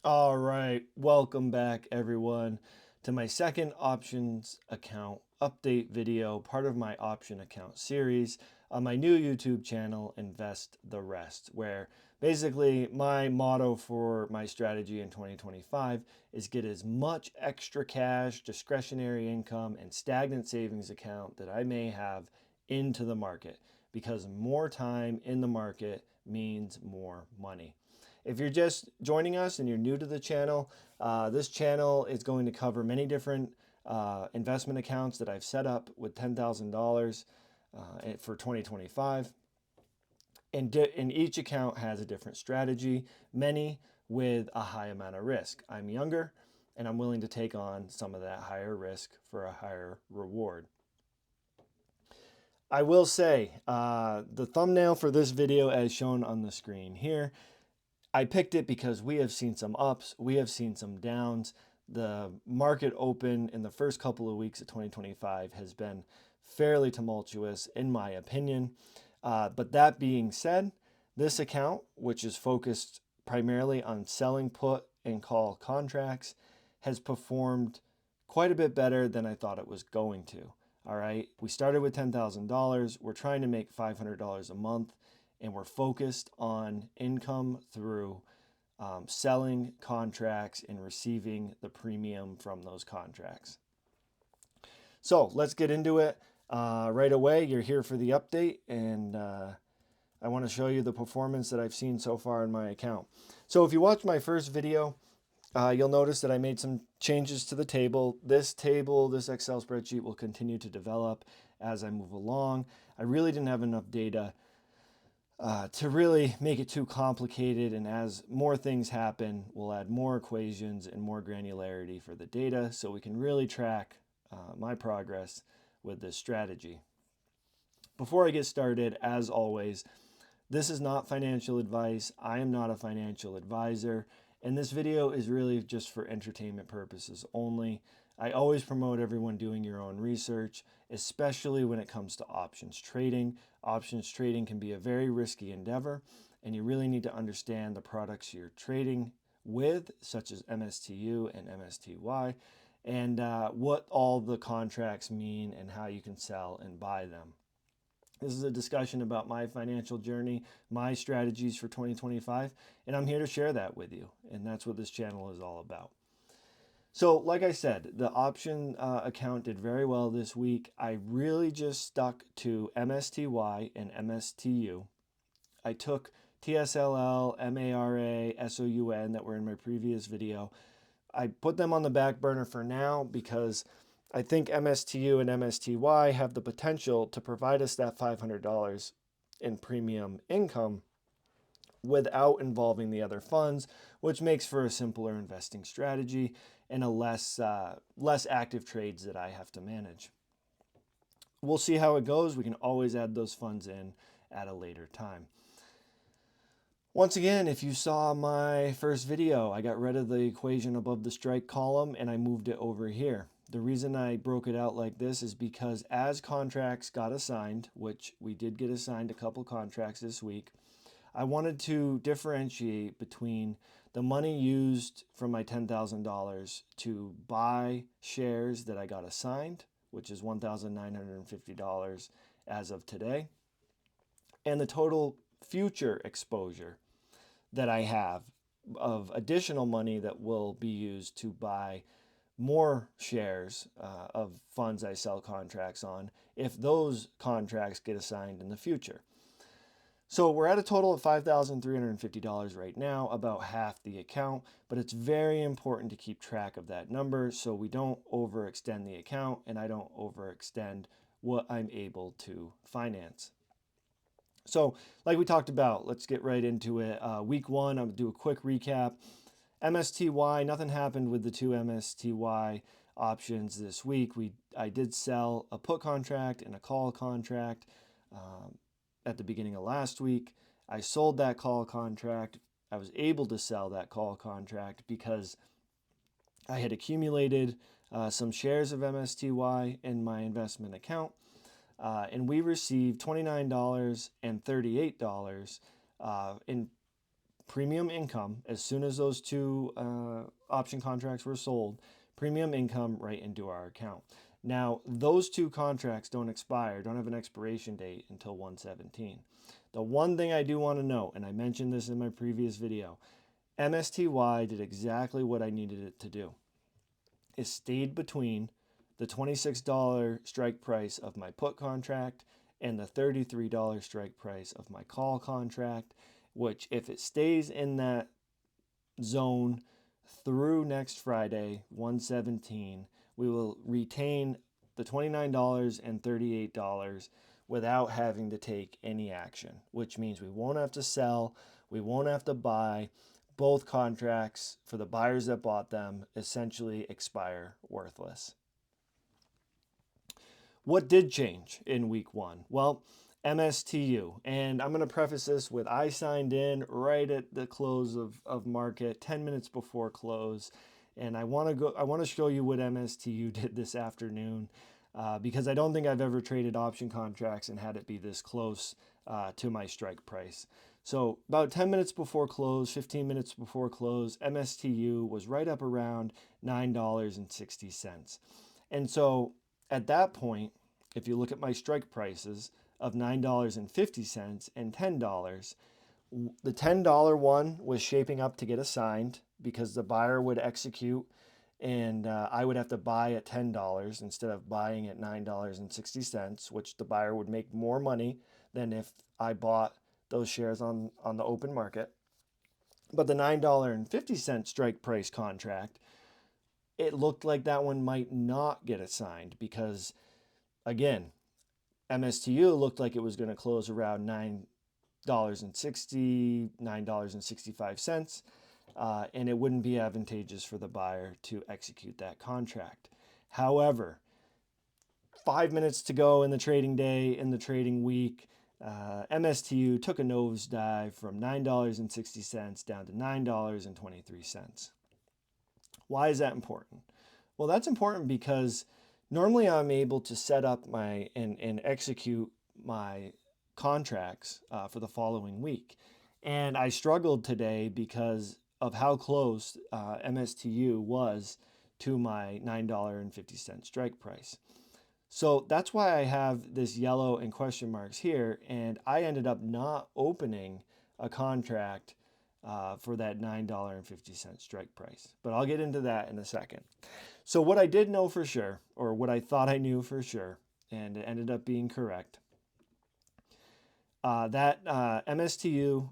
All right, welcome back everyone to my second options account update video, part of my option account series on my new YouTube channel, Invest the Rest, where basically my motto for my strategy in 2025 is get as much extra cash, discretionary income, and stagnant savings account that I may have into the market because more time in the market means more money. If you're just joining us and you're new to the channel, this channel is going to cover many different investment accounts that I've set up with $10,000 for 2025. And each account has a different strategy, many with a high amount of risk. I'm younger and I'm willing to take on some of that higher risk for a higher reward. I will say the thumbnail for this video, as shown on the screen here, I picked it because we have seen some ups, we have seen some downs. The market open in the first couple of weeks of 2025 has been fairly tumultuous, in my opinion. But that being said, this account, which is focused primarily on selling put and call contracts, has performed quite a bit better than I thought it was going to. All right, we started with $10,000. We're trying to make $500 a month, and we're focused on income through selling contracts and receiving the premium from those contracts. So let's get into it right away. You're here for the update, and I want to show you the performance that I've seen so far in my account. So if you watched my first video, you'll notice that I made some changes to the table. This Excel spreadsheet will continue to develop as I move along. I really didn't have enough data to really make it too complicated, and as more things happen, we'll add more equations and more granularity for the data so we can really track my progress with this strategy. Before I get started, as always, this is not financial advice. I am not a financial advisor, and this video is really just for entertainment purposes only. I always promote everyone doing your own research, especially when it comes to options trading. Options trading can be a very risky endeavor, and you really need to understand the products you're trading with, such as MSTU and MSTY, and what all the contracts mean and how you can sell and buy them. This is a discussion about my financial journey, my strategies for 2025, and I'm here to share that with you. And that's what this channel is all about. So, like I said, the option account did very well this week. I really just stuck to MSTY and MSTU. I took TSLL, MARA, SOUN that were in my previous video. I put them on the back burner for now because I think MSTU and MSTY have the potential to provide us that $500 in premium income without involving the other funds, which makes for a simpler investing strategy and a less active trades that I have to manage. We'll see how it goes. We can always add those funds in at a later time. Once again, if you saw my first video, I got rid of the equation above the strike column and I moved it over here. The reason I broke it out like this is because as contracts got assigned, which we did get assigned a couple contracts this week, I wanted to differentiate between the money used from my $10,000 to buy shares that I got assigned, which is $1,950 as of today, and the total future exposure that I have of additional money that will be used to buy more shares of funds I sell contracts on if those contracts get assigned in the future. So we're at a total of $5,350 right now, about half the account, but it's very important to keep track of that number so we don't overextend the account and I don't overextend what I'm able to finance. So like we talked about, let's get right into it. Week one, I'm gonna do a quick recap. MSTY, nothing happened with the two MSTY options this week. I did sell a put contract and a call contract at the beginning of last week. I sold that call contract. I was able to sell that call contract because I had accumulated some shares of MSTY in my investment account, and we received $29 and $38 in premium income as soon as those two option contracts were sold, premium income right into our account. Now, those two contracts don't have an expiration date until 1/17. The one thing I do want to note, and I mentioned this in my previous video, MSTY did exactly what I needed it to do. It stayed between the $26 strike price of my put contract and the $33 strike price of my call contract, which if it stays in that zone through next Friday, 1/17, we will retain the $29 and $38 without having to take any action, which means we won't have to sell, we won't have to buy. Both contracts, for the buyers that bought them, essentially expire worthless. What did change in week one? Well, MSTU. And I'm going to preface this with I signed in right at the close of market, 10 minutes before close. And I want to show you what MSTU did this afternoon because I don't think I've ever traded option contracts and had it be this close to my strike price. So about 10 minutes before close, 15 minutes before close, MSTU was right up around $9.60. And so at that point, if you look at my strike prices of $9.50 and $10, the $10 one was shaping up to get assigned because the buyer would execute and I would have to buy at $10 instead of buying at $9.60, which the buyer would make more money than if I bought those shares on the open market. But the $9.50 strike price contract, it looked like that one might not get assigned because, again, MSTU looked like it was going to close around $9.60, $9.65, and it wouldn't be advantageous for the buyer to execute that contract. However, 5 minutes to go in the trading day, in the trading week, MSTU took a nosedive from $9.60 down to $9.23. Why is that important? Well, that's important because normally I'm able to set up and execute my contracts for the following week. And I struggled today because of how close MSTU was to my $9.50 strike price. So that's why I have this yellow and question marks here, and I ended up not opening a contract for that $9.50 strike price. But I'll get into that in a second. So what I did know for sure, or what I thought I knew for sure, and it ended up being correct, that MSTU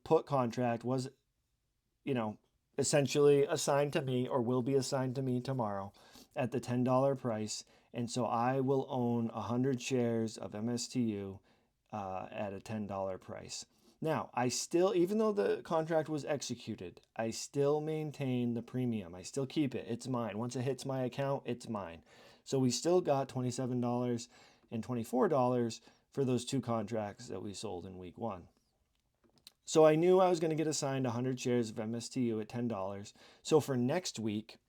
put contract was, essentially assigned to me or will be assigned to me tomorrow at the $10 price. And so I will own 100 shares of MSTU at a $10 price. Now, I still, even though the contract was executed, I still maintain the premium. I still keep it. It's mine. Once it hits my account, it's mine. So we still got $27 and $24 for those two contracts that we sold in week one. So I knew I was going to get assigned 100 shares of MSTU at $10. So for next week,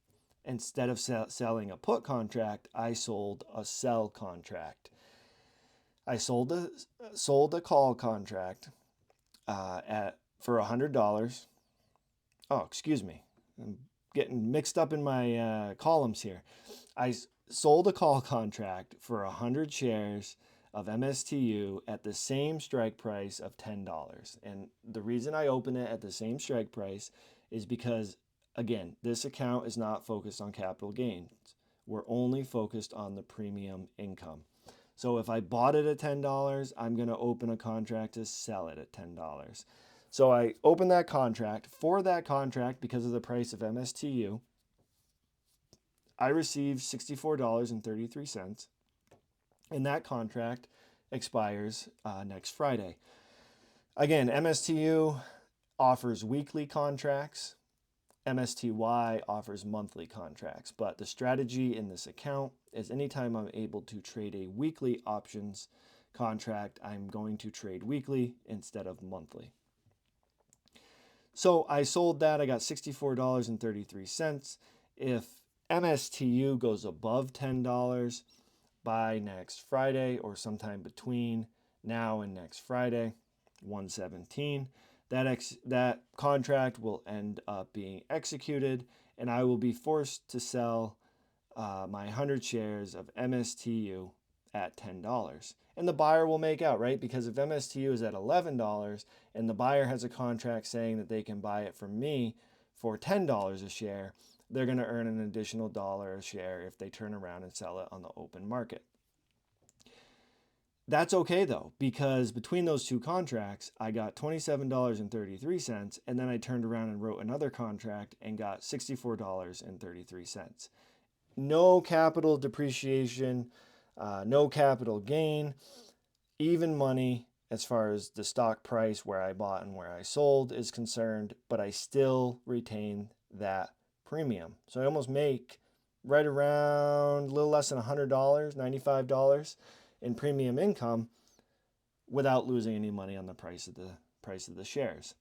instead of selling a put contract, I sold a sell contract. I sold a call contract for $100. Oh, excuse me. I'm getting mixed up in my columns here. I sold a call contract for 100 shares of MSTU at the same strike price of $10. And the reason I open it at the same strike price is because, again, this account is not focused on capital gains. We're only focused on the premium income. So if I bought it at $10, I'm going to open a contract to sell it at $10. So I open that contract. For that contract, because of the price of MSTU, I received $64.33. And that contract expires next Friday. Again, MSTU offers weekly contracts. MSTY offers monthly contracts, but the strategy in this account is anytime I'm able to trade a weekly options contract, I'm going to trade weekly instead of monthly. So I sold that. I got $64.33. If MSTU goes above $10 by next Friday or sometime between now and next Friday, 1/17, that contract will end up being executed, and I will be forced to sell my 100 shares of MSTU at $10. And the buyer will make out, right? Because if MSTU is at $11 and the buyer has a contract saying that they can buy it from me for $10 a share, they're going to earn an additional dollar a share if they turn around and sell it on the open market. That's okay though, because between those two contracts, I got $27.33, and then I turned around and wrote another contract and got $64.33. No capital depreciation, no capital gain, even money as far as the stock price where I bought and where I sold is concerned, but I still retain that premium. So I almost make right around a little less than $100, $95 in premium income without losing any money on the price of the shares.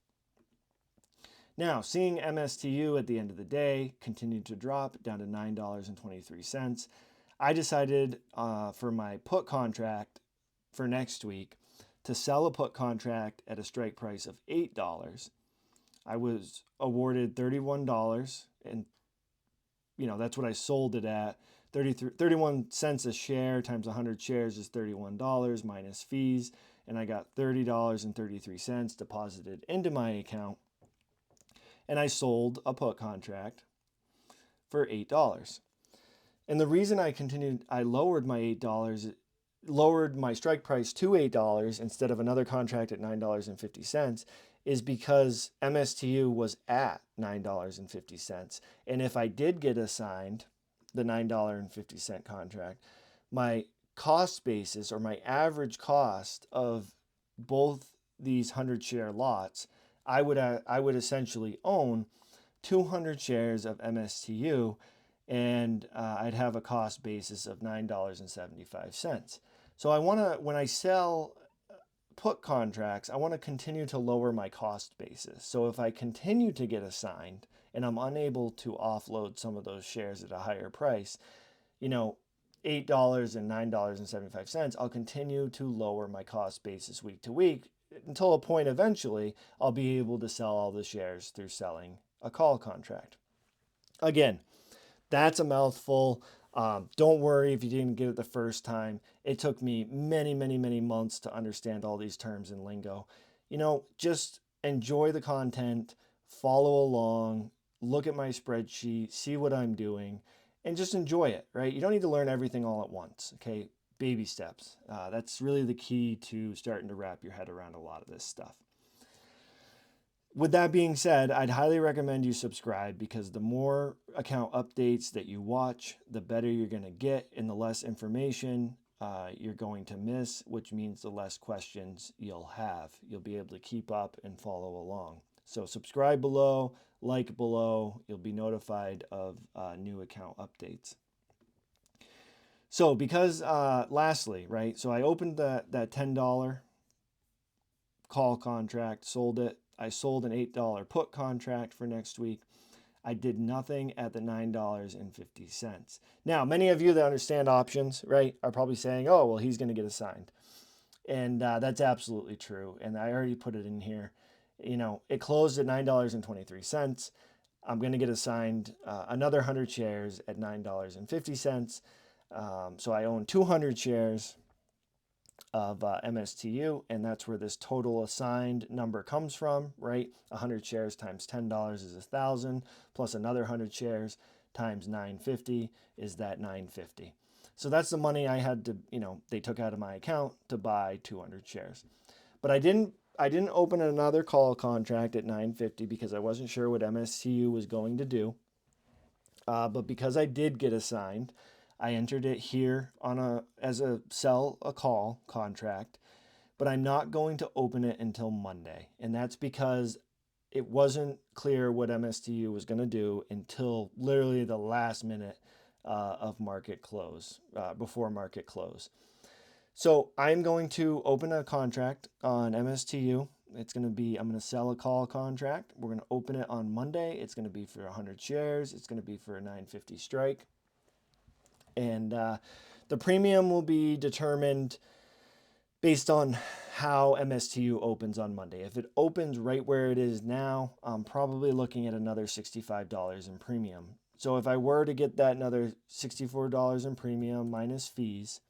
Now, seeing MSTU at the end of the day continue to drop down to $9.23, I decided for my put contract for next week to sell a put contract at a strike price of $8. I was awarded $31, and that's what I sold it at. 31 cents a share times 100 shares is $31 minus fees, and I got $30.33 deposited into my account, and I sold a put contract for $8. And the reason I lowered my $8, lowered my strike price to $8 instead of another contract at $9.50 is because MSTU was at $9.50. And if I did get assigned the $9.50 contract, my cost basis, or my average cost of both these 100 share lots, I would essentially own 200 shares of MSTU, and I'd have a cost basis of $9.75. So when I sell put contracts, I want to continue to lower my cost basis. So if I continue to get assigned and I'm unable to offload some of those shares at a higher price, $8 and $9.75, I'll continue to lower my cost basis week to week until a point eventually I'll be able to sell all the shares through selling a call contract. Again, that's a mouthful. Don't worry if you didn't get it the first time. It took me many, many, many months to understand all these terms and lingo. Just enjoy the content, follow along, look at my spreadsheet, see what I'm doing, and just enjoy it, right? You don't need to learn everything all at once, okay? Baby steps. That's really the key to starting to wrap your head around a lot of this stuff. With that being said, I'd highly recommend you subscribe, because the more account updates that you watch, the better you're going to get, and the less information you're going to miss, which means the less questions you'll have. You'll be able to keep up and follow along. So subscribe below, like below. You'll be notified of new account updates. So because lastly, right, so I opened that $10 call contract, sold it. I sold an $8 put contract for next week. I did nothing at the $9.50. Now, many of you that understand options, right, are probably saying, oh, well, he's going to get assigned. And that's absolutely true. And I already put it in here. It closed at $9.23. I'm going to get assigned another 100 shares at $9.50. So I own 200 shares of MSTU, and that's where this total assigned number comes from, right? 100 shares times $10 is 1,000, plus another 100 shares times $9.50 is that $9.50. So that's the money I had to, they took out of my account to buy 200 shares. But I didn't open another call contract at $9.50 because I wasn't sure what MSTU was going to do. But because I did get assigned, I entered it here as a sell a call contract, but I'm not going to open it until Monday. And that's because it wasn't clear what MSTU was going to do until literally the last minute of market close, before market close. So I'm going to open a contract on MSTU. I'm going to sell a call contract. We're going to open it on Monday. It's going to be for 100 shares. It's going to be for a $9.50 strike. And the premium will be determined based on how MSTU opens on Monday. If it opens right where it is now, I'm probably looking at another $65 in premium. So if I were to get that another $64 in premium minus fees,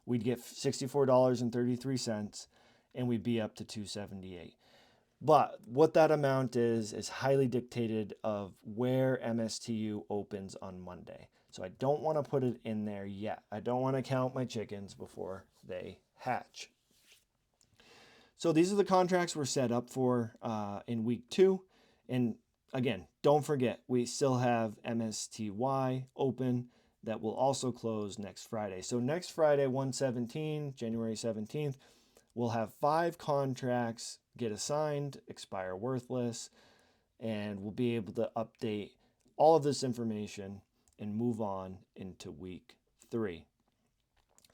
we'd get $64.33 and we'd be up to $278. But what that amount is highly dictated of where MSTU opens on Monday. So I don't want to put it in there yet. I don't want to count my chickens before they hatch. So these are the contracts we're set up for in week 2. And again, don't forget, we still have MSTY open that will also close next Friday. So next Friday, 1/17, January 17th, we'll have 5 contracts get assigned, expire worthless, and we'll be able to update all of this information and move on into week 3.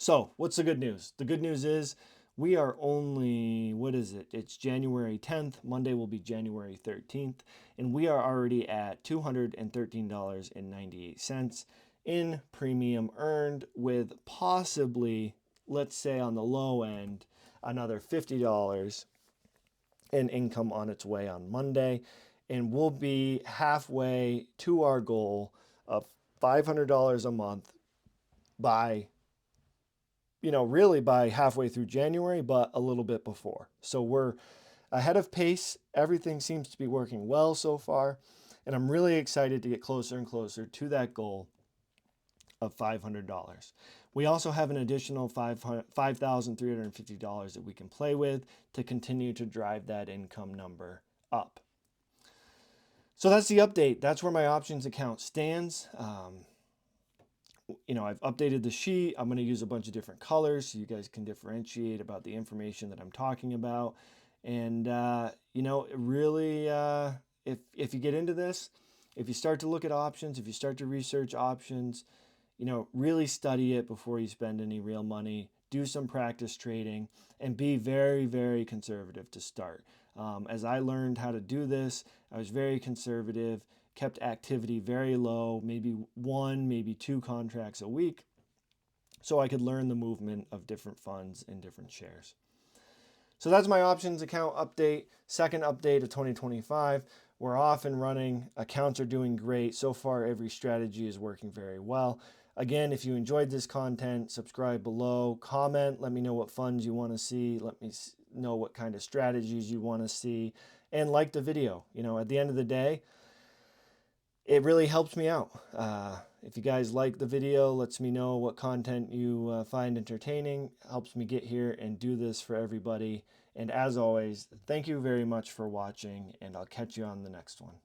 So what's the good news? The good news is we are only, what is it? It's January 10th. Monday will be January 13th. And we are already at $213.98 in premium earned, with possibly, let's say on the low end, another $50 in income on its way on Monday. And we'll be halfway to our goal of $500 a month by, really by halfway through January, but a little bit before. So we're ahead of pace. Everything seems to be working well so far. And I'm really excited to get closer and closer to that goal of $500. We also have an additional $5,350 that we can play with to continue to drive that income number up. So that's the update. That's where my options account stands. I've updated the sheet. I'm going to use a bunch of different colors so you guys can differentiate about the information that I'm talking about. And, really, if you get into this, if you start to look at options, if you start to research options, really study it before you spend any real money. Do some practice trading and be very, very conservative to start. As I learned how to do this, I was very conservative, kept activity very low, maybe 1, maybe 2 contracts a week, so I could learn the movement of different funds and different shares. So that's my options account update, second update of 2025. We're off and running. Accounts are doing great. So far, every strategy is working very well. Again, if you enjoyed this content, subscribe below, comment, let me know what funds you want to see, let me know what kind of strategies you want to see, and like the video. At the end of the day, it really helps me out. If you guys like the video, lets me know what content you find entertaining, helps me get here and do this for everybody. And as always, thank you very much for watching, and I'll catch you on the next one.